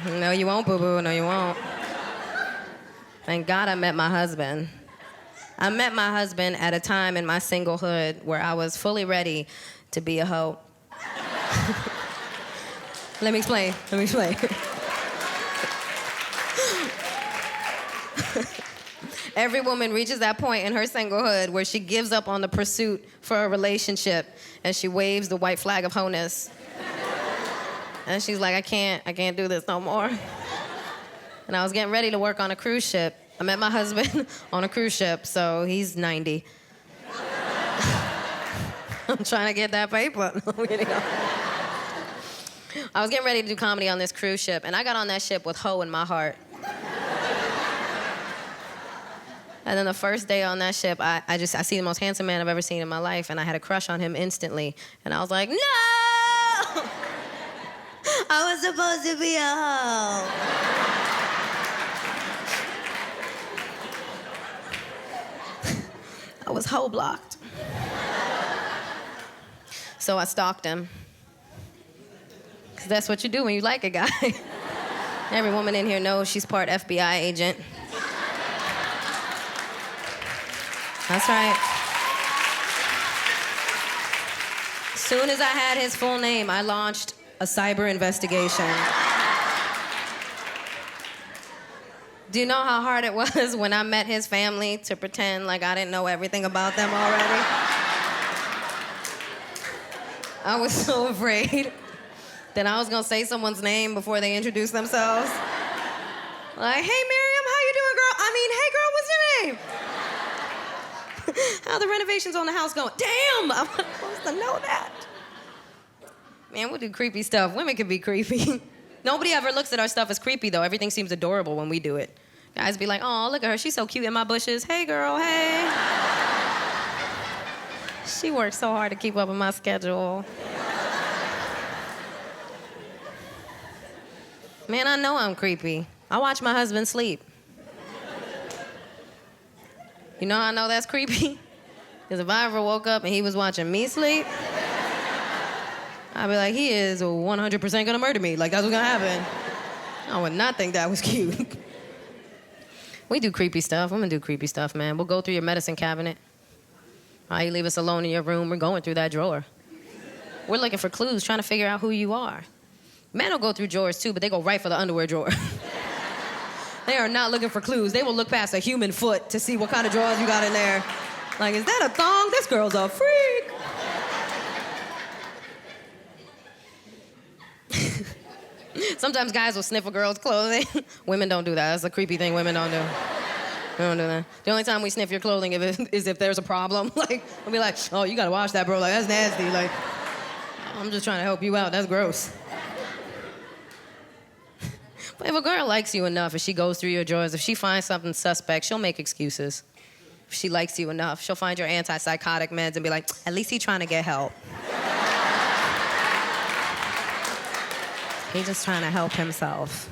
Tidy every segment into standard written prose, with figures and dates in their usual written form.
No, you won't, boo-boo. No, you won't. Thank God I met my husband. I met my husband at a time in my singlehood where I was fully ready to be a hoe. Let me explain. Every woman reaches that point in her singlehood where she gives up on the pursuit for a relationship and she waves the white flag of wholeness. And she's like, I can't do this no more. And I was getting ready to work on a cruise ship. I met my husband on a cruise ship, so he's 90. I'm trying to get that paper. I was getting ready to do comedy on this cruise ship, and I got on that ship with hoe in my heart. And then the first day on that ship, I see the most handsome man I've ever seen in my life, and I had a crush on him instantly. And I was like, no! I was supposed to be a hoe. I was hoe blocked. So I stalked him. Because that's what you do when you like a guy. Every woman in here knows she's part FBI agent. That's right. As soon as I had his full name, I launched a cyber investigation. Do you know how hard it was when I met his family to pretend like I didn't know everything about them already? I was so afraid that I was gonna say someone's name before they introduced themselves. Like, hey, Miriam, how you doing, girl? Hey, girl, what's your name? How the renovations on the house going? Damn, I'm supposed to know that. Man, we'll do creepy stuff. Women can be creepy. Nobody ever looks at our stuff as creepy, though. Everything seems adorable when we do it. Guys be like, oh, look at her. She's so cute in my bushes. Hey, girl, hey. She works so hard to keep up with my schedule. Man, I know I'm creepy. I watch my husband sleep. You know how I know that's creepy? Because if I ever woke up and he was watching me sleep, I'd be like, he is 100% gonna murder me. Like, that's what's gonna happen. I would not think that was cute. We do creepy stuff. Women do creepy stuff, man. We'll go through your medicine cabinet. Why you leave us alone in your room? We're going through that drawer. We're looking for clues, trying to figure out who you are. Men will go through drawers too, but they go right for the underwear drawer. They are not looking for clues. They will look past a human foot to see what kind of drawers you got in there. Like, is that a thong? This girl's a freak. Sometimes guys will sniff a girl's clothing. Women don't do that. That's a creepy thing women don't do. We don't do that. The only time we sniff your clothing is if there's a problem. Like, we'll be like, oh, you gotta wash that, bro. Like, that's nasty. Like, I'm just trying to help you out. That's gross. But if a girl likes you enough, if she goes through your drawers, if she finds something suspect, she'll make excuses. If she likes you enough, she'll find your antipsychotic meds and be like, at least he's trying to get help. He's just trying to help himself.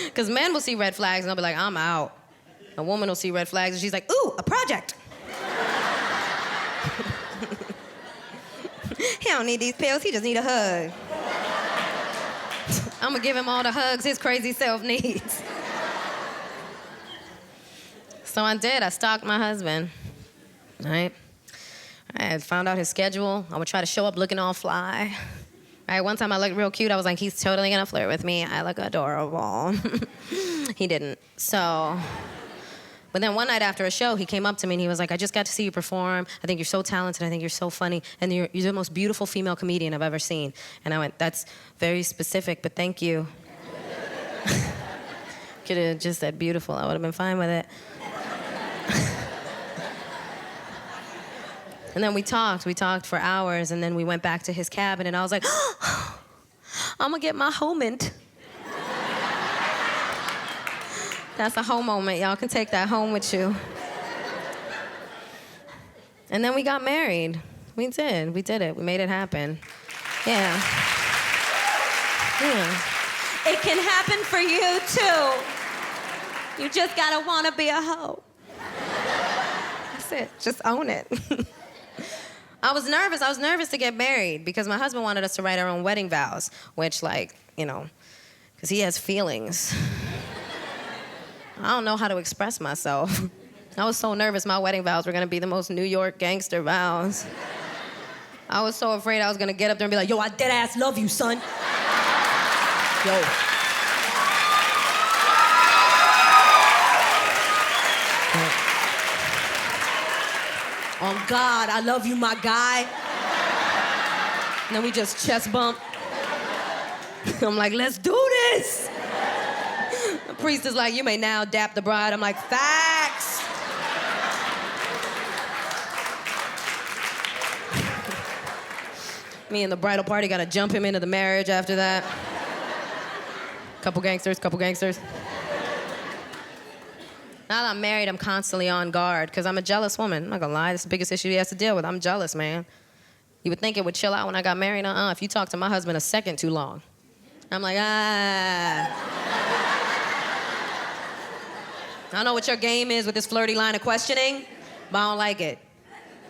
Because men will see red flags and they'll be like, I'm out. A woman will see red flags and she's like, ooh, a project. He don't need these pills, he just need a hug. I'm gonna give him all the hugs his crazy self needs. So I did. I stalked my husband, right? I had found out his schedule. I would try to show up looking all fly. Right, one time I looked real cute. I was like, he's totally gonna flirt with me. I look adorable. He didn't. But then one night after a show, he came up to me and he was like, I just got to see you perform. I think you're so talented. I think you're so funny. And you're the most beautiful female comedian I've ever seen. And I went, that's very specific, but thank you. Could have just said beautiful. I would have been fine with it. And then we talked for hours, and then we went back to his cabin, and I was like, I'm gonna get my homement. That's a home moment. Y'all can take that home with you. And then we got married. We did it. We made it happen. Yeah. It can happen for you, too. You just gotta wanna be a hoe. That's it. Just own it. I was nervous to get married because my husband wanted us to write our own wedding vows, which, like, you know, because he has feelings. I don't know how to express myself. I was so nervous my wedding vows were gonna be the most New York gangster vows. I was so afraid I was gonna get up there and be like, yo, I dead ass love you, son. Yo. Oh God, I love you, my guy. And then we just chest bump. I'm like, let's do this. The priest is like, you may now dap the bride. I'm like, facts. Me and the bridal party gotta jump him into the marriage after that. Couple gangsters. Now that I'm married, I'm constantly on guard because I'm a jealous woman. I'm not gonna lie, it's the biggest issue he has to deal with. I'm jealous, man. You would think it would chill out when I got married. If you talk to my husband a second too long. I'm like, I don't know what your game is with this flirty line of questioning, but I don't like it.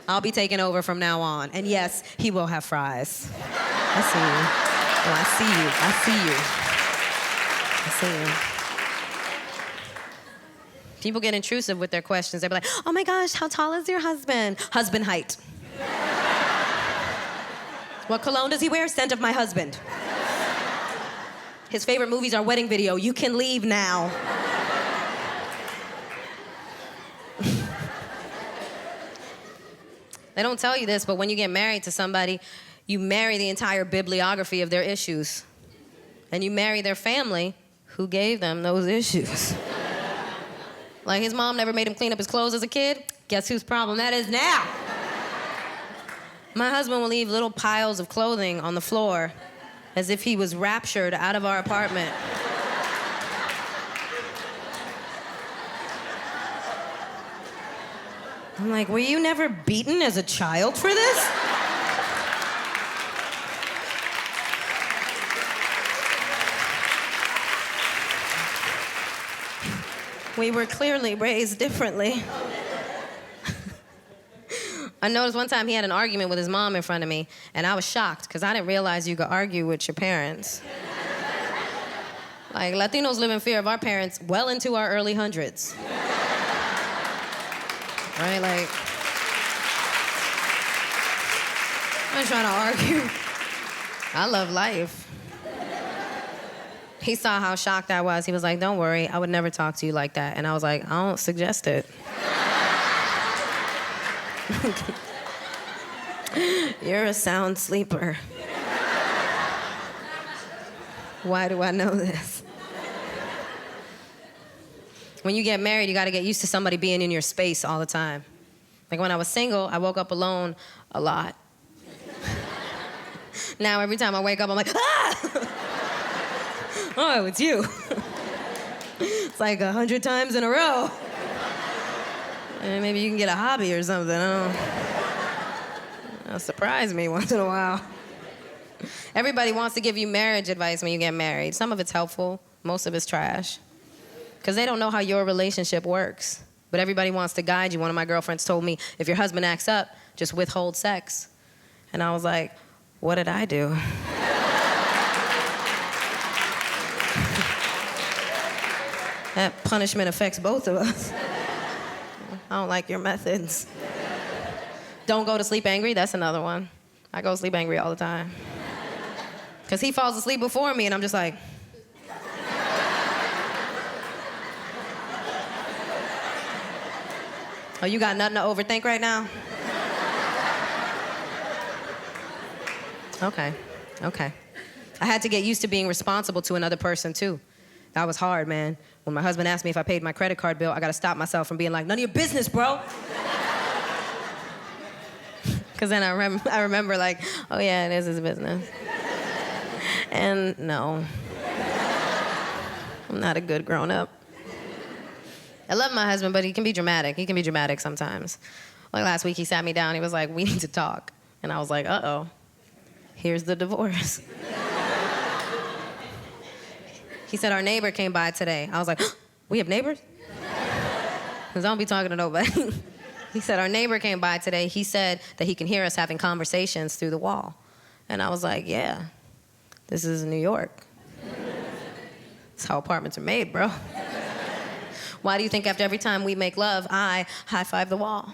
I'll be taking over from now on. And yes, he will have fries. I see you. Oh, I see you. People get intrusive with their questions. They'll be like, oh my gosh, how tall is your husband? Husband height. What cologne does he wear? Scent of my husband. His favorite movies are Wedding Video. You can leave now. They don't tell you this, but when you get married to somebody, you marry the entire bibliography of their issues. And you marry their family who gave them those issues. Like his mom never made him clean up his clothes as a kid. Guess whose problem that is now? My husband will leave little piles of clothing on the floor as if he was raptured out of our apartment. I'm like, were you never beaten as a child for this? We were clearly raised differently. I noticed one time he had an argument with his mom in front of me, and I was shocked because I didn't realize you could argue with your parents. Like, Latinos live in fear of our parents well into our early hundreds. Right? Like, I'm not trying to argue. I love life. He saw how shocked I was. He was like, don't worry, I would never talk to you like that. And I was like, I don't suggest it. You're a sound sleeper. Why do I know this? When you get married, you gotta get used to somebody being in your space all the time. Like when I was single, I woke up alone a lot. Now every time I wake up, I'm like, ah! Oh, it's you. It's like 100 times in a row. And maybe you can get a hobby or something. I don't know. It'll surprise me once in a while. Everybody wants to give you marriage advice when you get married. Some of it's helpful, most of it's trash. Because they don't know how your relationship works. But everybody wants to guide you. One of my girlfriends told me, if your husband acts up, just withhold sex. And I was like, what did I do? That punishment affects both of us. I don't like your methods. Don't go to sleep angry, that's another one. I go to sleep angry all the time. Because he falls asleep before me and I'm just like... Oh, you got nothing to overthink right now? Okay. I had to get used to being responsible to another person, too. That was hard, man. When my husband asked me if I paid my credit card bill, I gotta stop myself from being like, none of your business, bro. Because then I remember like, oh yeah, it is his business. And no. I'm not a good grown-up. I love my husband, but he can be dramatic. He can be dramatic sometimes. Like last week, he sat me down. He was like, we need to talk. And I was like, uh-oh. Here's the divorce. He said, our neighbor came by today. I was like, we have neighbors? Because I don't be talking to nobody. He said, our neighbor came by today. He said that he can hear us having conversations through the wall. And I was like, yeah, this is New York. That's how apartments are made, bro. Why do you think after every time we make love, I high-five the wall?